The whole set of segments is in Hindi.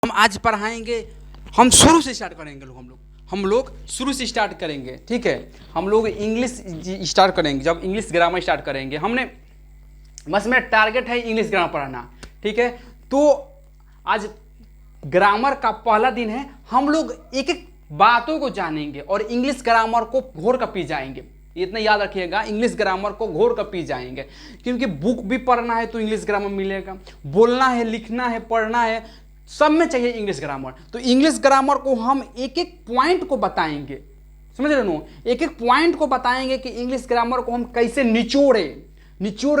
हम आज पढ़ाएंगे। हम शुरू से स्टार्ट करेंगे। हम लोग शुरू से स्टार्ट करेंगे। ठीक है, हम लोग इंग्लिश स्टार्ट करेंगे। जब इंग्लिश ग्रामर स्टार्ट करेंगे, हमने बस मेरा टारगेट है इंग्लिश ग्रामर पढ़ाना। ठीक है, तो आज ग्रामर का पहला दिन है। हम लोग एक एक बातों को जानेंगे और इंग्लिश ग्रामर को घोर कर पी जाएंगे। इतना याद रखिएगा, इंग्लिश ग्रामर को घोर कर पी जाएंगे, क्योंकि बुक भी पढ़ना है तो इंग्लिश ग्रामर मिलेगा, बोलना है, लिखना है, पढ़ना है, सब में चाहिए इंग्लिश ग्रामर। तो इंग्लिश ग्रामर को हम एक एक पॉइंट को बताएंगे, समझ रहे हो, एक एक पॉइंट को बताएंगे कि इंग्लिश ग्रामर को हम कैसे निचोड़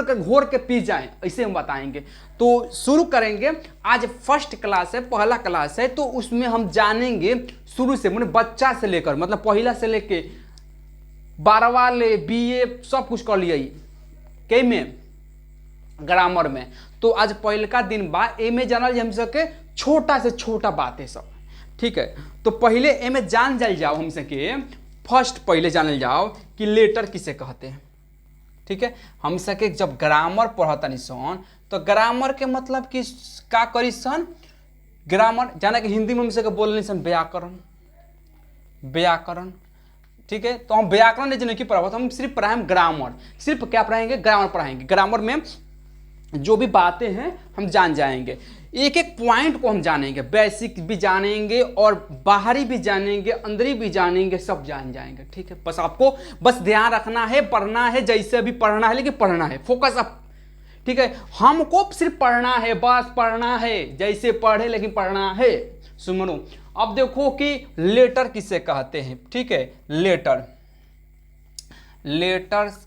कर घोर के पी जाएं, ऐसे हम बताएंगे। तो शुरू करेंगे। आज फर्स्ट क्लास है, पहला क्लास है, तो उसमें हम जानेंगे शुरू से, मतलब बच्चा से लेकर, मतलब पहला से लेके 12वां ले BA सब कुछ कर लिया कई में ग्रामर में। तो आज पहले का दिन बा एमे जानल हम सके छोटा से छोटा बात है सब। ठीक है, तो पहले एमे जान जाओ हम सके फर्स्ट पहले जानल जाओ कि लेटर किसे कहते हैं। ठीक है, हम सके जब ग्रामर पढ़ता निसन तो ग्रामर के मतलब कि का करी सन, ग्रामर जाना कि हिंदी में हम सके बोलने सन व्याकरण। ठीक है, तो हम व्याकरण नहीं पढ़ा, तो हम सिर्फ पढ़ाएंगे ग्रामर। सिर्फ क्या पढ़ाएंगे? ग्रामर पढ़ाएंगे। ग्रामर में जो भी बातें हैं हम जान जाएंगे, एक एक पॉइंट को हम जानेंगे, बेसिक भी जानेंगे और बाहरी भी जानेंगे, अंदरी भी जानेंगे, सब जान जाएंगे। ठीक है, बस आपको ध्यान रखना है, पढ़ना है, जैसे भी पढ़ना है, लेकिन पढ़ना है, फोकस अप। ठीक है, हमको सिर्फ पढ़ना है, बस पढ़ना है, जैसे पढ़े लेकिन पढ़ना है। सुनो, अब देखो कि लेटर किसे कहते हैं। ठीक है, लेटर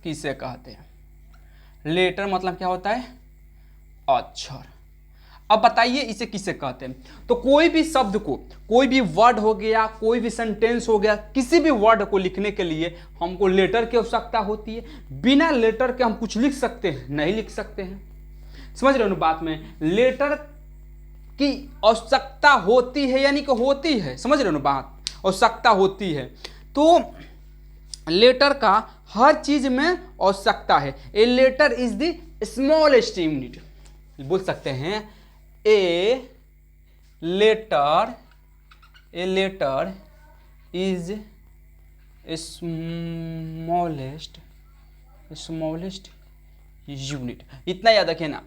किसे कहते हैं? लेटर मतलब क्या होता है? अक्षर। अब बताइए इसे किसे कहते हैं? तो कोई भी शब्द को, कोई भी वर्ड हो गया, कोई भी सेंटेंस हो गया, किसी भी वर्ड को लिखने के लिए हमको लेटर की आवश्यकता होती है। बिना लेटर के हम कुछ लिख सकते हैं? नहीं लिख सकते हैं। समझ रहे हो बात में? लेटर की आवश्यकता होती है, यानी कि होती है। समझ रहे हो बात? आवश्यकता होती है। तो लेटर का हर चीज में आवश्यकता है। A letter is the smallest unit, बोल सकते हैं a letter is smallest unit. इतना याद रखें ना।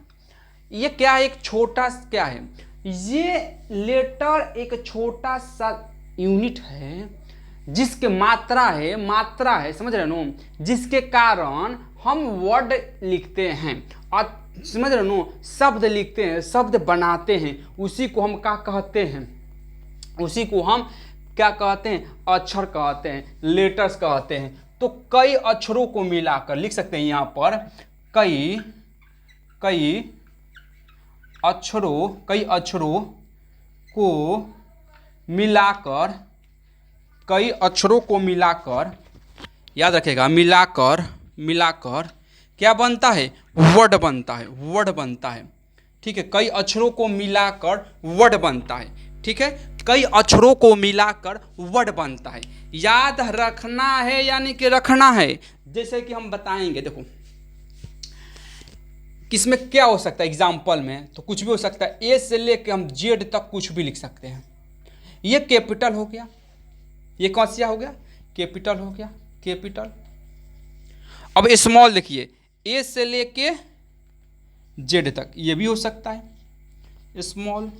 ये क्या है? एक छोटा क्या है ये? लेटर एक छोटा सा यूनिट है जिसके मात्रा है, समझ रहे हो, जिसके कारण हम वर्ड लिखते हैं और समझ रहे हो, शब्द लिखते हैं, शब्द बनाते हैं। उसी को हम क्या कहते हैं? उसी को हम क्या कहते हैं? अक्षर कहते हैं, लेटर्स कहते हैं। तो कई अक्षरों को मिलाकर लिख सकते हैं। यहाँ पर कई अक्षरों को मिलाकर याद रखेगा, मिलाकर क्या बनता है? वर्ड बनता है। ठीक है, कई अक्षरों को मिलाकर वर्ड बनता है। ठीक है, कई अक्षरों को मिलाकर वर्ड बनता है। याद रखना है, यानी कि रखना है। जैसे कि हम बताएंगे, देखो किसमें क्या हो सकता है। एग्जाम्पल में तो कुछ भी हो सकता है, ए से लेकर हम जेड तक कुछ भी लिख सकते हैं। ये कैपिटल हो गया, ये कौन सा हो गया? कैपिटल हो गया, कैपिटल। अब स्मॉल देखिए, ए से लेके जेड तक ये भी हो सकता है स्मॉल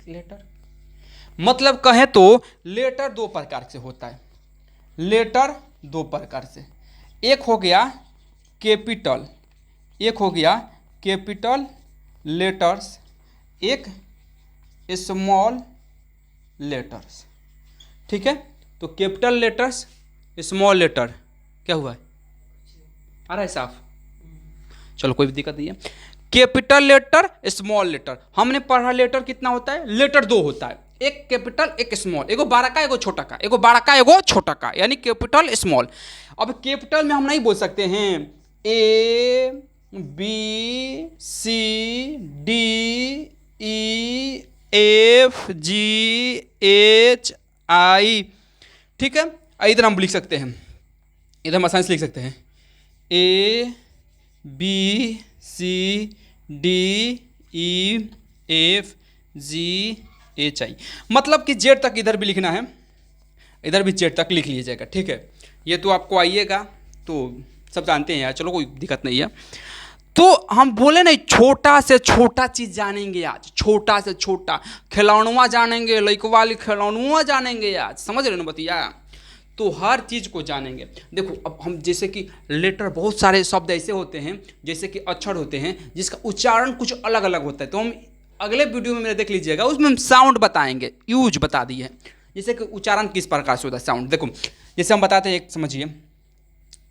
लेटर। मतलब कहें तो लेटर दो प्रकार से होता है। लेटर दो प्रकार से, एक हो गया कैपिटल, लेटर्स, एक स्मॉल लेटर्स। ठीक है, तो कैपिटल लेटर्स, स्मॉल लेटर, क्या हुआ है? आ रहा है साफ? चलो कोई भी दिक्कत नहीं है। Capital letter, small letter. हमने पढ़ा लेटर कितना होता है? लेटर दो होता है, एक कैपिटल एक स्मॉल, एगो बड़ा का एगो छोटा का, एगो बड़ा का एगो छोटा का, यानी कैपिटल स्मॉल। अब कैपिटल में हम नहीं बोल सकते हैं ABCDEFGHI। ठीक है, इधर हम लिख सकते हैं, इधर हम आसानी से लिख सकते हैं ABCD E FGHI, मतलब कि जेड तक इधर भी लिखना है, इधर भी जेड तक लिख लीजिएगा, ठीक है। ये तो आपको आइएगा तो सब जानते हैं यार, चलो कोई दिक्कत नहीं है। तो हम बोले नहीं, छोटा से छोटा चीज़ जानेंगे आज, छोटा से छोटा खिलौनवा जानेंगे, लइकवा वाली खिलौनवा जानेंगे आज, समझ रहे हो ना बतिया। तो हर चीज़ को जानेंगे। देखो अब हम जैसे कि लेटर, बहुत सारे शब्द ऐसे होते हैं, जैसे कि अक्षर होते हैं जिसका उच्चारण कुछ अलग अलग होता है, तो हम अगले वीडियो में मेरा देख लीजिएगा, उसमें हम साउंड बताएंगे, यूज बता दिए हैं, जैसे कि उच्चारण किस प्रकार से होता है साउंड। देखो जैसे हम बताते हैं, एक समझिए,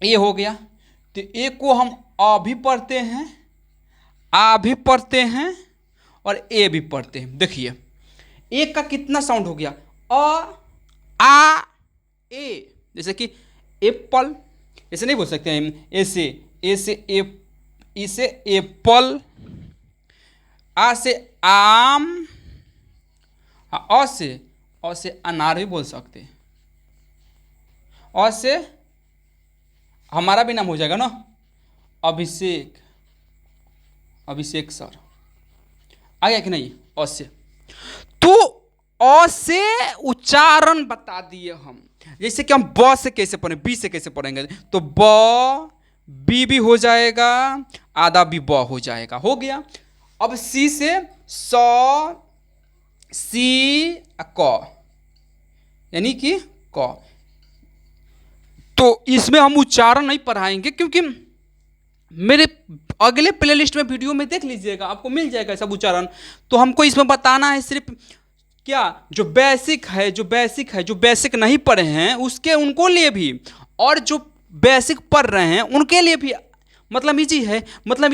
ए हो गया, तो ए को हम अ भी पढ़ते हैं, आ भी पढ़ते हैं और ए भी पढ़ते हैं। देखिए ए का कितना साउंड हो गया, अ आ ए, जैसे कि एप्पल, ऐसे नहीं बोल सकते हम, ऐसे ऐसे इसे एप्पल, आ से आम, अ से अनार भी बोल सकते हैं, अ से हमारा भी नाम हो जाएगा ना, अभिषेक, अभिषेक सर, आ गया कि नहीं, अ से। तो अ से उच्चारण बता दिए हम, जैसे कि हम ब से कैसे पढ़ें, बी से कैसे पढ़ेंगे, तो ब बी भी हो जाएगा, आधा भी ब हो जाएगा, हो गया। अब सी से स, सी क, यानी कि क। तो इसमें हम उच्चारण नहीं पढ़ाएंगे, क्योंकि मेरे अगले प्लेलिस्ट में वीडियो में देख लीजिएगा, आपको मिल जाएगा सब उच्चारण। तो हमको इसमें बताना है सिर्फ क्या, जो बेसिक है, जो बेसिक है, जो बेसिक नहीं पढ़े हैं उसके, उनको लिए भी, और जो बेसिक पढ़ रहे हैं उनके लिए भी, मतलब इजी है। मतलब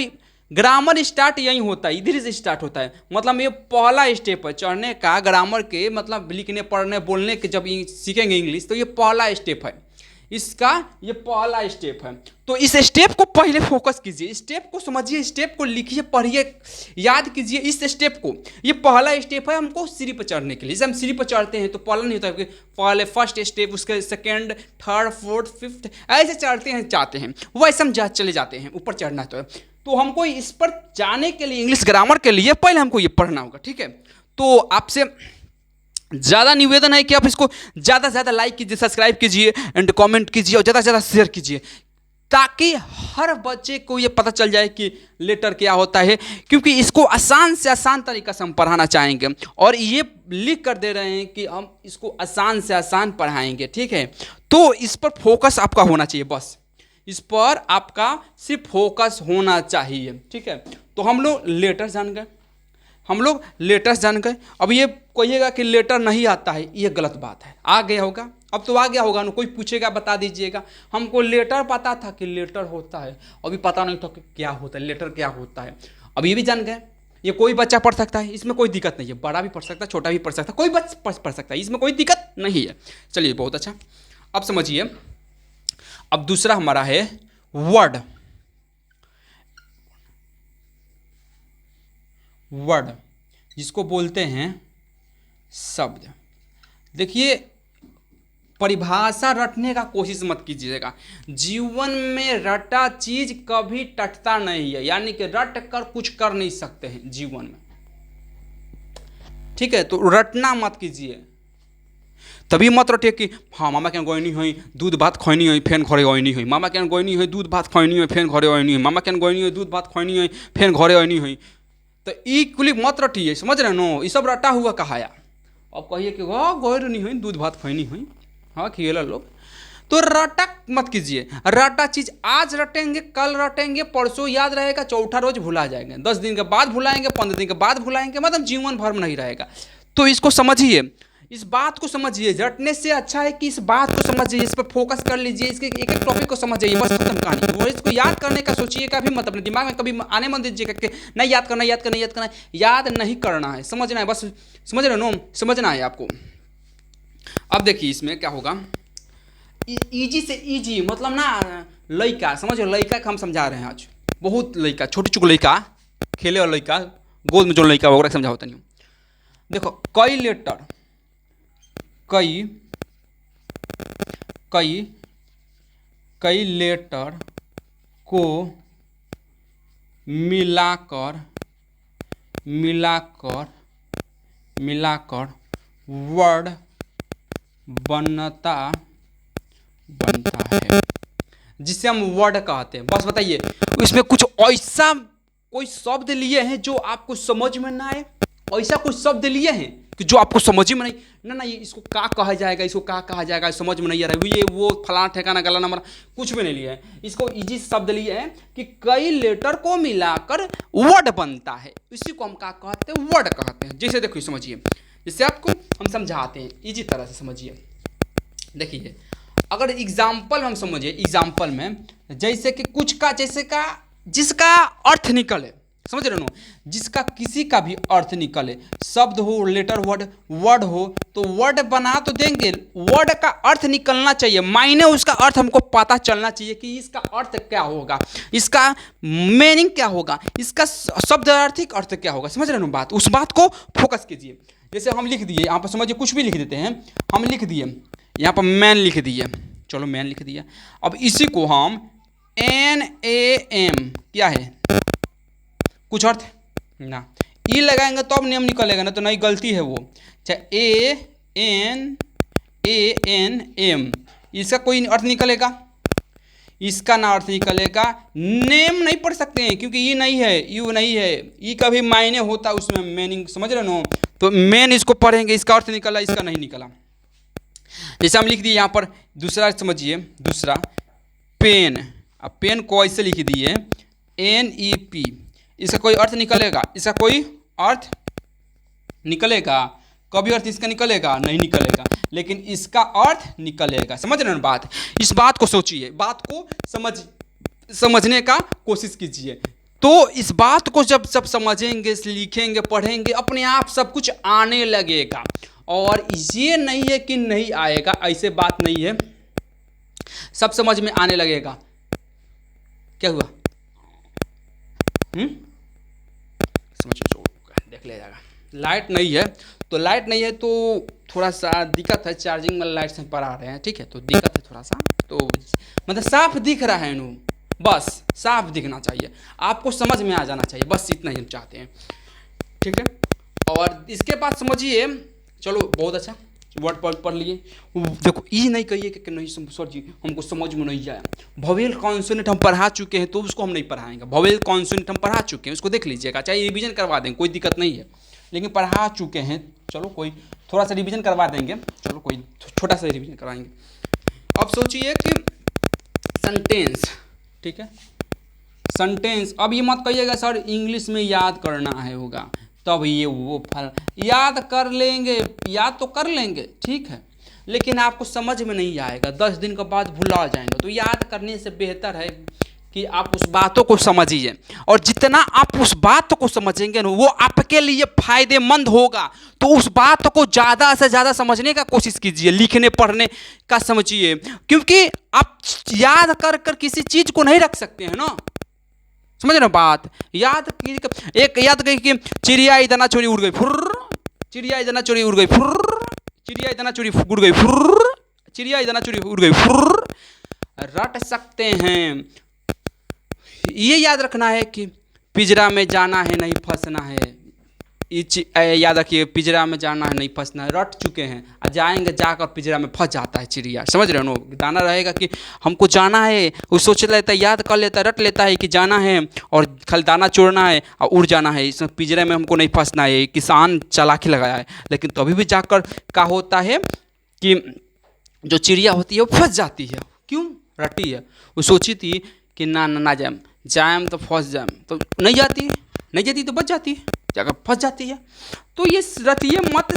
ग्रामर स्टार्ट यहीं होता है, इधर से स्टार्ट होता है, मतलब ये पहला स्टेप है चढ़ने का ग्रामर के, मतलब लिखने पढ़ने बोलने के, जब सीखेंगे इंग्लिश तो ये पहला स्टेप है इसका, ये पहला स्टेप है। तो इस स्टेप को पहले फोकस कीजिए, स्टेप को समझिए, स्टेप को लिखिए, पढ़िए, याद कीजिए इस स्टेप को। ये पहला स्टेप है हमको सीढ़ी पर चढ़ने के लिए। जैसे हम सीढ़ी पर चढ़ते हैं तो पहला नहीं होता है कि पहले फर्स्ट स्टेप, उसके सेकंड, थर्ड, फोर्थ, फिफ्थ, ऐसे चढ़ते हैं जाते हैं, वैसे हम चले जाते हैं, ऊपर चढ़ना तो हमको इस पर जाने के लिए, इंग्लिश ग्रामर के लिए पहले हमको ये पढ़ना होगा, ठीक है। तो आपसे ज़्यादा निवेदन है कि आप इसको ज़्यादा से ज़्यादा लाइक कीजिए, सब्सक्राइब कीजिए एंड कमेंट कीजिए, और ज़्यादा से ज़्यादा शेयर कीजिए, ताकि हर बच्चे को ये पता चल जाए कि लेटर क्या होता है। क्योंकि इसको आसान से आसान तरीका से हम पढ़ाना चाहेंगे, और ये लिख कर दे रहे हैं कि हम इसको आसान से आसान पढ़ाएंगे, ठीक है। तो इस पर फोकस आपका होना चाहिए, बस इस पर आपका सिर्फ फोकस होना चाहिए, ठीक है। तो हम लोग लेटर जान गए, हम लोग लेटर्स जान गए। अब ये कहिएगा कि लेटर नहीं आता है, ये गलत बात है, आ गया होगा, अब तो आ गया होगा ना, कोई पूछेगा बता दीजिएगा। हमको लेटर पता था कि लेटर होता है, अभी पता नहीं था कि क्या होता है, लेटर क्या होता है, अब ये भी जान गए। ये कोई बच्चा पढ़ सकता है, इसमें कोई दिक्कत नहीं है, बड़ा भी पढ़ सकता है, छोटा भी पढ़ सकता है, कोई बच्चा पढ़ सकता है, इसमें कोई दिक्कत नहीं है। चलिए बहुत अच्छा, अब समझिए। अब दूसरा हमारा है वर्ड, वर्ड जिसको बोलते हैं शब्द। देखिए परिभाषा रटने का कोशिश मत कीजिएगा, जीवन में रटा चीज कभी टटता नहीं है, यानी कि रट कर कुछ कर नहीं सकते हैं जीवन में, ठीक है। तो रटना मत कीजिए, तभी मत रटिए कि हाँ मामा के गोइनी हुई दूध भात खैनी हुई फेन घरे ओइनी हुई, मामा के गोइनी हुई दूध भात खैनी हुई फेन घरे ओइनी हुई, मामा के गोइनी हुई दूध भात खैनी हुई फेन घरे ओइनी हुई। तो ई कुली मत रटिए, समझ रहे नो, ये सब रटा हुआ कहाया। अब कहिए कि हाँ गोर नहीं हुई दूध भात खैनी हुई, हाँ खिएला लोग, तो रटक मत कीजिए। रटा चीज आज रटेंगे, कल रटेंगे, परसों याद रहेगा, चौथा रोज भुला जाएंगे, 10 दिन के बाद भुलाएंगे, 15 दिन के बाद भुलाएंगे, मतलब जीवन भर में नहीं रहेगा। तो इसको समझिए, इस बात को समझिए, रटने से अच्छा है कि इस बात को समझिए, इस पर फोकस कर लीजिए, इसके एक एक टॉपिक को समझिए, बस खत्म कहानी। और इसको याद करने का सोचिए का भी मत, अपने दिमाग में कभी आने मत दीजिएगा कि नहीं याद करना, याद करना, याद करना, याद नहीं करना है, समझना है, बस समझ रहे हो, समझना है आपको। अब देखिए इसमें क्या होगा, इजी से इजी, मतलब ना लड़का, समझो लड़का का हम समझा रहे हैं आज, बहुत लड़का, छोटी चुक लड़का, खेले वाला लड़का, गोद में जो लड़का वगैरह समझा होता नहीं। देखो कई लेटर, कई कई कई लेटर को मिलाकर मिलाकर मिलाकर वर्ड बनता है, जिसे हम वर्ड कहते हैं। बस बताइए, इसमें कुछ ऐसा कोई शब्द लिए हैं जो आपको समझ में ना आए? ऐसा कुछ शब्द लिए हैं कि जो आपको समझ में नहीं, ना ये इसको क्या कहा जाएगा, इसको क्या कहा जाएगा, समझ में नहीं आ रहा है, ये वो फलाना ठिकाना गला नंबर, कुछ भी नहीं लिया है। इसको इजी शब्द लिए हैं कि कई लेटर को मिलाकर वर्ड बनता है, इसी को हम क्या कहते हैं? वर्ड कहते हैं। जैसे देखो समझिए, जैसे आपको हम समझाते हैं इजी तरह से समझिए। देखिए, अगर एग्जाम्पल हम समझिए, एग्जाम्पल में जैसे कि कुछ का जैसे का जिसका अर्थ निकले, समझ रहे हो, जिसका किसी का भी अर्थ निकले, शब्द हो, लेटर वर्ड हो, तो वर्ड बना तो देंगे, वर्ड का अर्थ निकलना चाहिए, मायने उसका अर्थ हमको पता चलना चाहिए कि इसका अर्थ क्या होगा, इसका मीनिंग क्या होगा, इसका शब्दार्थिक अर्थ क्या होगा। समझ रहे हो बात? उस बात को फोकस कीजिए। जैसे हम लिख दिए यहाँ पर, समझिए कुछ भी लिख देते हैं, हम लिख दिए यहाँ पर मैन लिख दिए, चलो मैन लिख दिया। अब इसी को हम NAM क्या है, कुछ अर्थ ना, ई लगाएंगे तो अब नेम निकलेगा, ना तो नहीं, गलती है वो। अच्छा, ANAM, इसका कोई अर्थ निकलेगा? इसका ना अर्थ निकलेगा। नेम नहीं पढ़ सकते हैं क्योंकि ये नहीं है, यू नहीं है, ई का भी मायने होता है उसमें, मीनिंग, समझ रहे हो। तो मेन इसको पढ़ेंगे, इसका अर्थ निकला, इसका नहीं निकला। जैसे हम लिख दिए यहाँ पर दूसरा, समझिए दूसरा पेन, अब पेन को ऐसे लिख दिए NEP, इसका कोई अर्थ निकलेगा? इसका कोई अर्थ निकलेगा? कभी अर्थ इसका निकलेगा? नहीं निकलेगा, लेकिन इसका अर्थ निकलेगा। समझ रहे हैं बात? इस बात को सोचिए, बात को समझने का कोशिश कीजिए। तो इस बात को जब सब समझेंगे, लिखेंगे, पढ़ेंगे, अपने आप सब कुछ आने लगेगा। और ये नहीं है कि नहीं आएगा, ऐसे बात नहीं है, सब समझ में आने लगेगा। क्या हुआ? समझ में देख ले जाएगा। लाइट नहीं है तो थोड़ा सा दिक्कत है, चार्जिंग में लाइट से पर आ रहे हैं, ठीक है, तो दिक्कत है थोड़ा सा, तो मतलब साफ दिख रहा है नू, बस साफ दिखना चाहिए, आपको समझ में आ जाना चाहिए, बस इतना ही हम चाहते हैं, ठीक है। और इसके बाद समझिए, चलो बहुत अच्छा, वर्ड पढ़ लिए। देखो ये नहीं कहिए कि नहीं सर जी हमको समझ में नहीं आया, वोवेल कॉन्सोनेंट हम पढ़ा चुके हैं तो उसको हम नहीं पढ़ाएंगे। वोवेल कॉन्सोनेंट हम पढ़ा चुके हैं, उसको देख लीजिएगा, चाहे रिवीजन करवा देंगे, कोई दिक्कत नहीं है, लेकिन पढ़ा चुके हैं, चलो कोई थोड़ा सा रिवीजन करवा देंगे, चलो कोई छोटा सा रिवीजन करवाएंगे। अब सोचिए कि सेंटेंस, ठीक है, सेंटेंस। अब ये मत कहिएगा सर इंग्लिश में याद करना है होगा, तब ये वो फल याद कर लेंगे, याद तो कर लेंगे, ठीक है, लेकिन आपको समझ में नहीं आएगा, 10 दिन के बाद भुला जाएंगे। तो याद करने से बेहतर है कि आप उस बातों को समझिए, और जितना आप उस बात को समझेंगे ना, वो आपके लिए फायदेमंद होगा। तो उस बात को ज़्यादा से ज़्यादा समझने का कोशिश कीजिए, लिखने पढ़ने का समझिए, क्योंकि आप याद कर कर किसी चीज़ को नहीं रख सकते हैं ना, समझ रहे हो बात। एक याद करिए कि चिड़िया इतना चोरी उड़ गई फुर्र, चिड़िया इतना चोरी उड़ गई फुर्र, चिड़िया इतना चोरी उड़ गई फुर्र, चिड़िया इतना चोरी उड़ गई फुर्र, रट सकते हैं। ये याद रखना है कि पिंजरा में जाना है नहीं फंसना है, याद रखिए, पिंजरा में जाना है नहीं फंसना है, रट चुके हैं, जाएंगे जाकर पिंजरा में फंस जाता है चिड़िया, समझ रहे हो। दाना रहेगा कि हमको जाना है, वो सोच लेता है, याद कर लेता है, रट लेता है कि जाना है, और खाली दाना चोरना है और उड़ जाना है, इसमें पिंजरे में हमको नहीं फंसना है, किसान चालाकी लगाया है। लेकिन तभी भी जाकर क्या होता है कि जो चिड़िया होती है वो फंस जाती है, क्यों? रटी है, वो सोची थी कि ना जाएम तो फंस जाएम, तो नहीं जाती तो बच जाती है, जाकर फंस जाती है। तो ये रटिए मत,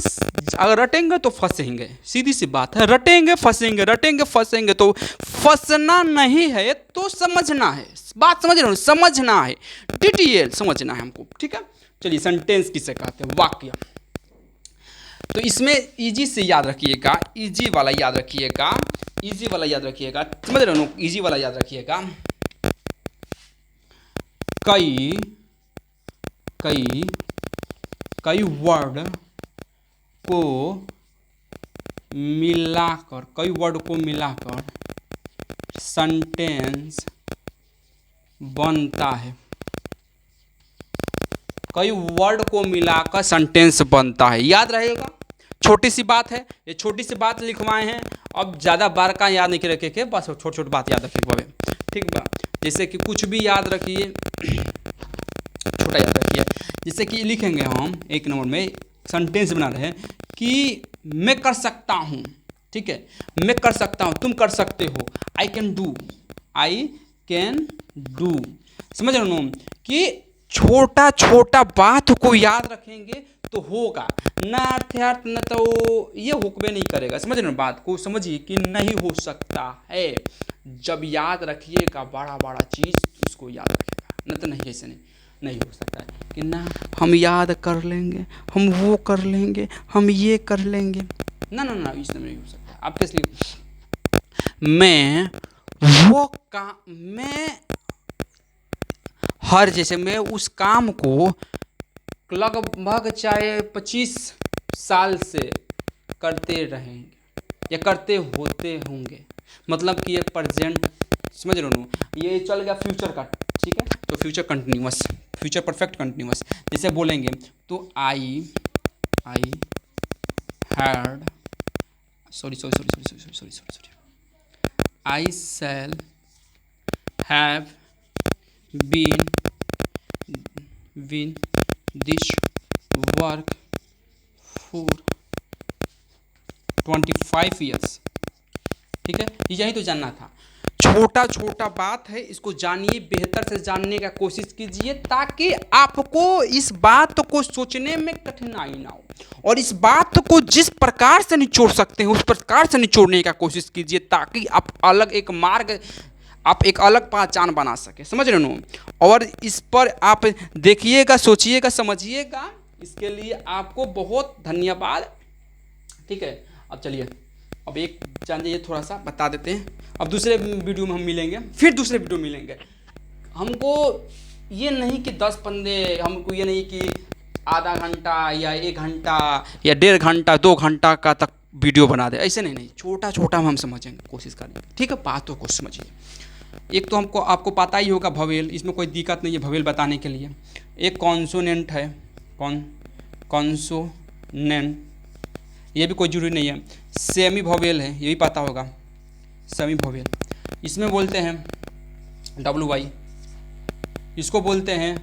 अगर रटेंगे तो फंसेंगे, सीधी सी बात है, रटेंगे फंसेंगे, तो फंसना नहीं है तो समझना है, बात समझ रहे हो, समझना है, डिटेल समझना है हमको, ठीक है। चलिए सेंटेंस किसे कहते हैं? वाक्य। तो इसमें इजी से याद रखिएगा, इजी वाला याद रखिएगा, समझ रहे हो, इजी वाला याद रखिएगा। कई वर्ड को मिलाकर सेंटेंस बनता है। कई वर्ड को मिलाकर सेंटेंस बनता है। याद रहेगा, छोटी सी बात है, ये छोटी सी बात लिखवाए हैं। अब ज़्यादा बार का याद नहीं रखे के, बस छोटी छोटी बात याद रखिए बाबे, ठीक बा। जैसे कि कुछ भी याद रखिए, छोटा याद रखिए। जैसे कि लिखेंगे हम एक नंबर में सेंटेंस बना रहे हैं कि मैं कर सकता हूँ, ठीक है, मैं कर सकता हूँ, तुम कर सकते हो, I can do, I can do. समझ रहे हो कि छोटा छोटा बात को याद रखेंगे तो होगा ना, अर्थात न तो ये हुक्मे नहीं करेगा। समझ रहे हो, बात को समझिए कि नहीं हो सकता है। जब याद रखिएगा बड़ा बड़ा चीज़ उसको याद रखिएगा, न तो नहीं, ऐसे नहीं हो सकता है कि ना हम याद कर लेंगे, हम वो कर लेंगे, हम ये कर लेंगे, ना ना ना, इसमें नहीं हो सकता। आप किस लिए मैं जैसे मैं उस काम को लगभग चाहे 25 साल से करते रहेंगे या करते होते होंगे, मतलब कि ये प्रेजेंट, समझ रहे हो, ये चल गया फ्यूचर का, ठीक है। तो future continuous, future perfect continuous जैसे बोलेंगे तो I had, I shall have been this work for 25 years, ठीक है। यही तो जानना था, छोटा छोटा बात है, इसको जानिए, बेहतर से जानने का कोशिश कीजिए ताकि आपको इस बात को सोचने में कठिनाई ना हो, और इस बात को जिस प्रकार से निचोड़ सकते हैं उस प्रकार से निचोड़ने का कोशिश कीजिए ताकि आप अलग एक मार्ग, आप एक अलग पहचान बना सके। समझ रहे हो, और इस पर आप देखिएगा, सोचिएगा, समझिएगा। इसके लिए आपको बहुत धन्यवाद, ठीक है। अब चलिए, अब एक जान जाइए, थोड़ा सा बता देते हैं। अब दूसरे वीडियो में हम मिलेंगे, फिर दूसरे वीडियो में मिलेंगे। हमको ये नहीं कि 10-15, हमको ये नहीं कि आधा घंटा या 1 घंटा या 1.5 घंटा 2 घंटा का तक वीडियो बना दे, ऐसे नहीं, छोटा छोटा हम समझेंगे, कोशिश करेंगे, ठीक है। बातों को समझिए। एक तो हमको आपको पता ही होगा भवेल, इसमें कोई दिक्कत नहीं है भवेल बताने के लिए। एक कॉन्सोनेंट है, कॉन्सोनेंट, ये भी कोई जरूरी नहीं है। सेमी भवेल है, ये भी पता होगा, सेमी भवेल, इसमें बोलते हैं WY, इसको बोलते हैं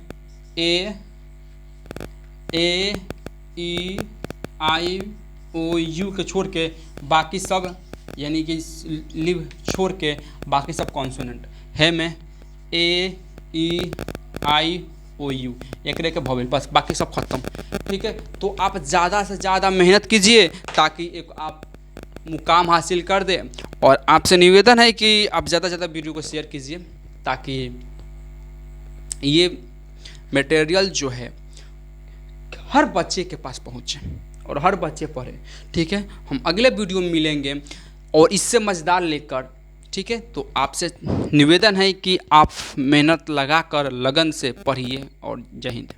A E I O U के छोड़ के बाकी सब, यानी कि लिव छोड़ के बाकी सब कॉन्सोनेंट है में A E I O U एक रह के भवेल, बस बाकी सब खत्म, ठीक है। तो आप ज़्यादा से ज़्यादा मेहनत कीजिए ताकि एक आप मुकाम हासिल कर दे, और आपसे निवेदन है कि आप ज़्यादा से ज़्यादा वीडियो को शेयर कीजिए ताकि ये मटेरियल जो है हर बच्चे के पास पहुँचे और हर बच्चे पढ़े, ठीक है। हम अगले वीडियो में मिलेंगे और इससे मज़ेदार लेकर, ठीक है। तो आपसे निवेदन है कि आप मेहनत लगाकर लगन से पढ़िए, और जय हिंद।